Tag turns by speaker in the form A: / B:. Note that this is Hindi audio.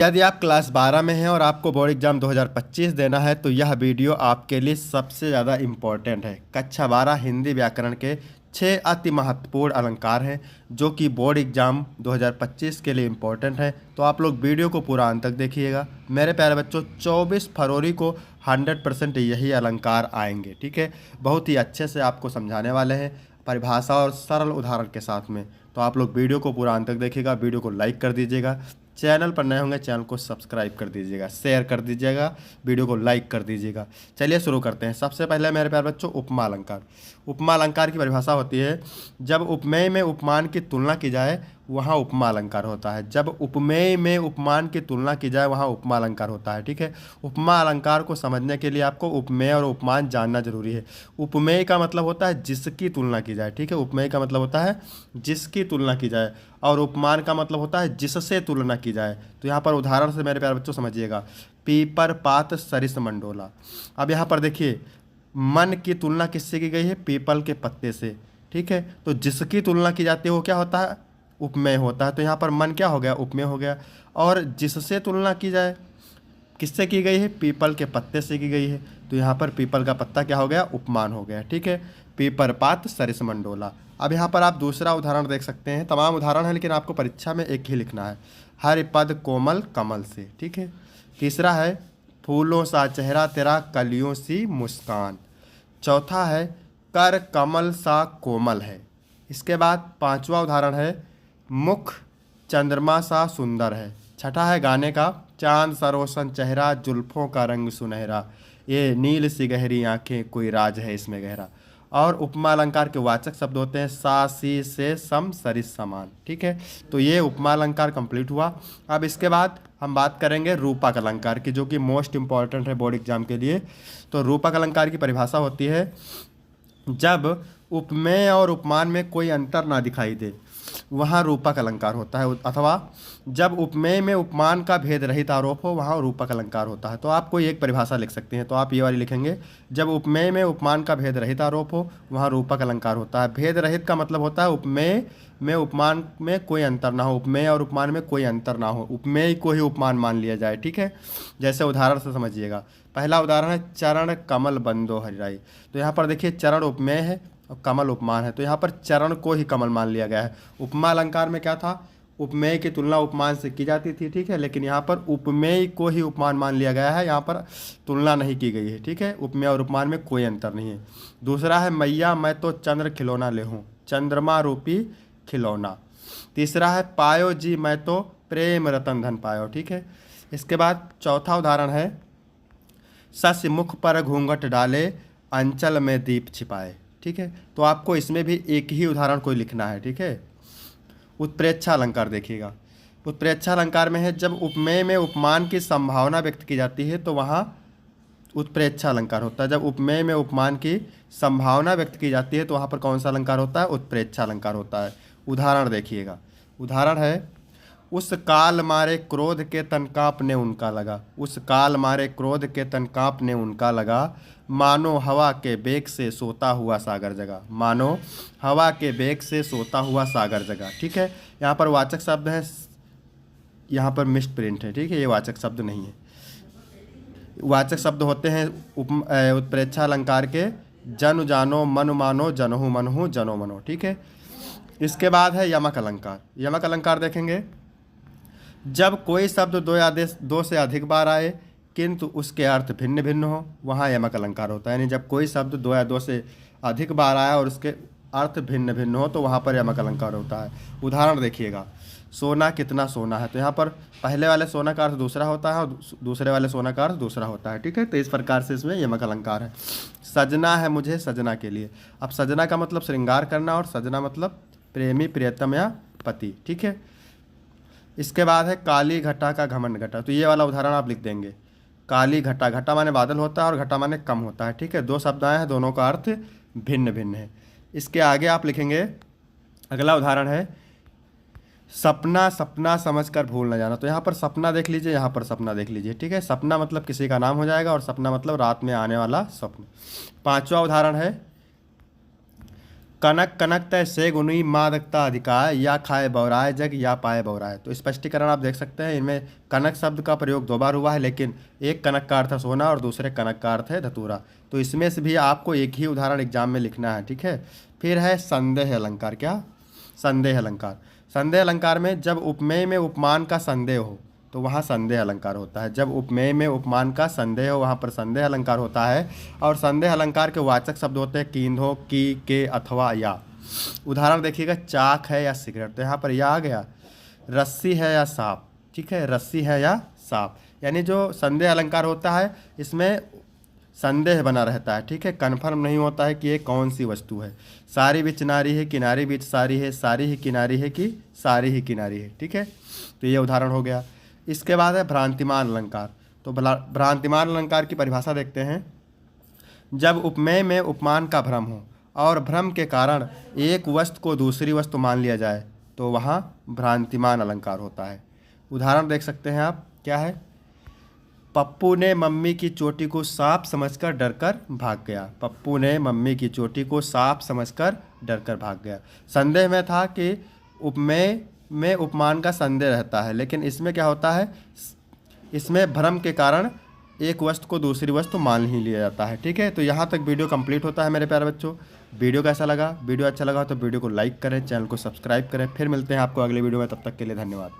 A: यदि आप क्लास 12 में हैं और आपको बोर्ड एग्जाम 2025 देना है तो यह वीडियो आपके लिए सबसे ज़्यादा इम्पोर्टेंट है। कक्षा 12 हिंदी व्याकरण के 6 अति महत्वपूर्ण अलंकार हैं जो कि बोर्ड एग्जाम 2025 के लिए इम्पोर्टेंट है। तो आप लोग वीडियो को पूरा अंत तक देखिएगा। मेरे प्यारे बच्चों, 24 फरवरी को 100% यही अलंकार आएंगे। ठीक है, बहुत ही अच्छे से आपको समझाने वाले हैं, परिभाषा और सरल उदाहरण के साथ में। तो आप लोग वीडियो को पूरा अंत तक देखिएगा। वीडियो को लाइक कर दीजिएगा, चैनल पर नए होंगे चैनल को सब्सक्राइब कर दीजिएगा, शेयर कर दीजिएगा, वीडियो को लाइक कर दीजिएगा। चलिए शुरू करते हैं। सबसे पहले मेरे प्यारे बच्चों, उपमा अलंकार। उपमा अलंकार की परिभाषा होती है, जब उपमेय में उपमान की तुलना की जाए वहाँ उपमा अलंकार होता है। जब उपमेय में उपमान की तुलना की जाए वहाँ उपमा अलंकार होता है। ठीक है, उपमा अलंकार को समझने के लिए आपको उपमेय और उपमान जानना जरूरी है। उपमेय का मतलब होता है जिसकी तुलना की जाए। ठीक है, उपमेय का मतलब होता है जिसकी तुलना की जाए और उपमान का मतलब होता है जिससे तुलना की जाए। तो यहाँ पर उदाहरण से मेरे प्यारे बच्चों समझिएगा, पीपर पात सरिस मंडोला। अब यहाँ पर देखिए, मन की तुलना किससे की गई है? पीपल के पत्ते से। ठीक है, तो जिसकी तुलना की जाती है वो क्या होता है? उपमेय होता है। तो यहाँ पर मन क्या हो गया? उपमेय हो गया। और जिससे तुलना की जाए किससे की गई है? पीपल के पत्ते से की गई है। तो यहाँ पर पीपल का पत्ता क्या हो गया? उपमान हो गया। ठीक है, पीपर पात सरिस मंडोला। अब यहाँ पर आप दूसरा उदाहरण देख सकते हैं। तमाम उदाहरण है लेकिन आपको परीक्षा में एक ही लिखना है, हर पद कोमल कमल से। ठीक है, तीसरा है फूलों सा चेहरा तेरा कलियों सी मुस्कान। चौथा है कर कमल सा कोमल है। इसके बाद पांचवा उदाहरण है मुख चंद्रमा सा सुंदर है। छठा है गाने का, चांद सरोसन चेहरा जुल्फों का रंग सुनहरा, ये नील सी गहरी आंखें कोई राज है इसमें गहरा। और उपमा अलंकार के वाचक शब्द होते हैं सा सी से सम सरिस समान। ठीक है, तो ये उपमा अलंकार कंप्लीट हुआ। अब इसके बाद हम बात करेंगे रूपक अलंकार की, जो कि मोस्ट इंपॉर्टेंट है बोर्ड एग्जाम के लिए। तो रूपक अलंकार की परिभाषा होती है, जब उपमेय और उपमान में कोई अंतर ना दिखाई दे वहाँ रूपक अलंकार होता है, अथवा जब उपमेय में उपमान का भेद रहित आरोप हो वहाँ रूपक अलंकार होता है। तो आप कोई एक परिभाषा लिख सकते हैं। तो आप ये वाली लिखेंगे, जब उपमेय में उपमान का भेद रहित आरोप हो वहाँ रूपक अलंकार होता है। भेद रहित का मतलब होता है उपमेय में उपमान में कोई अंतर ना हो, उपमेय और उपमान में कोई अंतर ना हो, उपमेय को ही उपमान मान लिया जाए। ठीक है, जैसे उदाहरण से समझिएगा। पहला उदाहरण है चरण कमल बंदो हरिराई। तो यहाँ पर देखिए, चरण उपमेय है और कमल उपमान है, तो यहाँ पर चरण को ही कमल मान लिया गया है। उपमा अलंकार में क्या था? उपमेय की तुलना उपमान से की जाती थी। ठीक है, लेकिन यहाँ पर उपमेय को ही उपमान मान लिया गया है, यहाँ पर तुलना नहीं की गई है। ठीक है, उपमेय और उपमान में कोई अंतर नहीं है। दूसरा है मैया मैं तो चंद्र खिलौना ले हूँ, चंद्रमा रूपी खिलौना। तीसरा है पायो जी मैं तो प्रेम रतन धन पायो। ठीक है, इसके बाद चौथा उदाहरण है सस्य मुख पर घूंघट डाले अंचल में दीप छिपाए। ठीक है, तो आपको इसमें भी एक ही उदाहरण कोई लिखना है। ठीक है, उत्प्रेक्षा अलंकार देखिएगा। उत्प्रेक्षा अलंकार में है, जब उपमेय में उपमान की संभावना व्यक्त की जाती है तो वहाँ उत्प्रेक्षा अलंकार होता है। जब उपमेय में उपमान की संभावना व्यक्त की जाती है तो वहाँ पर कौन सा अलंकार होता है? उत्प्रेक्षा अलंकार होता है। उदाहरण देखिएगा। उदाहरण है उस काल मारे क्रोध के तन कांपने उनका लगा। उस काल मारे क्रोध के तन कांपने उनका लगा, मानो हवा के बेग से सोता हुआ सागर जगा। मानो हवा के बेग से सोता हुआ सागर जगा। ठीक है, यहाँ पर वाचक शब्द है, यहाँ पर मिस्ड प्रिंट है। ठीक है, ये वाचक शब्द नहीं है। वाचक शब्द होते हैं उत्प्रेक्षा अलंकार के जन जानो मन मानो जनहु मनहु जनो मनो। ठीक है, इसके बाद है यमक अलंकार। यमक अलंकार देखेंगे, जब कोई शब्द दो से अधिक बार आए किंतु उसके अर्थ भिन्न भिन्न हो वहाँ यमक अलंकार होता है। यानी जब कोई शब्द दो या दो से अधिक बार आया और उसके अर्थ भिन्न भिन्न हो तो वहाँ पर यमक अलंकार होता है। उदाहरण देखिएगा, सोना कितना सोना है। तो यहाँ पर पहले वाले सोना का अर्थ दूसरा होता है और दूसरे वाले सोना का अर्थ दूसरा होता है। ठीक है, तो इस प्रकार से इसमें यमक अलंकार है। सजना है मुझे सजना के लिए। अब सजना का मतलब श्रृंगार करना और सजना मतलब प्रेमी प्रियतम या पति। ठीक है, इसके बाद है काली घटा का घमंड घटा। तो ये वाला उदाहरण आप लिख देंगे, काली घटा। घटा माने बादल होता है और घटा माने कम होता है। ठीक है, दो शब्द आए हैं, दोनों का अर्थ भिन्न भिन्न है। इसके आगे आप लिखेंगे, अगला उदाहरण है सपना सपना समझकर भूल न जाना। तो यहाँ पर सपना देख लीजिए, यहाँ पर सपना देख लीजिए। ठीक है, सपना मतलब किसी का नाम हो जाएगा और सपना मतलब रात में आने वाला स्वप्न। पांचवा उदाहरण है कनक कनक तय से गुनी मादकता अधिकाय, या खाए बौराए जग या पाए बौराए। तो स्पष्टीकरण आप देख सकते हैं, इनमें कनक शब्द का प्रयोग 2 बार हुआ है, लेकिन एक कनक का अर्थ है सोना और दूसरे कनक का अर्थ है धतूरा। तो इसमें से भी आपको एक ही उदाहरण एग्जाम में लिखना है, ठीक है। फिर है संदेह अलंकार। क्या? संदेह अलंकार। संदेह अलंकार में जब उपमेय में उपमान का संदेह हो तो वहाँ संदेह अलंकार होता है। जब उपमेय में उपमान का संदेह हो वहाँ पर संदेह अलंकार होता है। और संदेह अलंकार के वाचक शब्द होते हैं कींधो, की, के अथवा या। उदाहरण देखिएगा, चाक है या सिगरेट, तो यहाँ पर या आ गया। रस्सी है या सांप, ठीक है, रस्सी है या सांप। यानी जो संदेह अलंकार होता है इसमें संदेह बना रहता है, ठीक है, कन्फर्म नहीं होता है कि ये कौन सी वस्तु है। सारी बिच नारी है, किनारी बिच सारी है, सारी ही किनारी है कि सारी ही किनारी है, ठीक है। तो ये उदाहरण हो गया। इसके बाद है भ्रांतिमान अलंकार। तो भ्रांतिमान अलंकार की परिभाषा देखते हैं। जब उपमेय में उपमान का भ्रम हो और भ्रम के कारण एक वस्तु को दूसरी वस्तु मान लिया जाए तो वहाँ भ्रांतिमान अलंकार होता है। उदाहरण देख सकते हैं आप, क्या है? पप्पू ने मम्मी की चोटी को सांप समझकर डरकर भाग गया। पप्पू ने मम्मी की चोटी को सांप समझकर डरकर भाग गया। संदेह में था कि उपमेय में उपमान का संदेह रहता है, लेकिन इसमें क्या होता है, इसमें भ्रम के कारण एक वस्तु को दूसरी वस्तु मान ही लिया जाता है, ठीक है। तो यहाँ तक वीडियो कंप्लीट होता है मेरे प्यारे बच्चों। वीडियो कैसा लगा? वीडियो अच्छा लगा तो वीडियो को लाइक करें, चैनल को सब्सक्राइब करें। फिर मिलते हैं आपको अगले वीडियो में, तब तक के लिए धन्यवाद।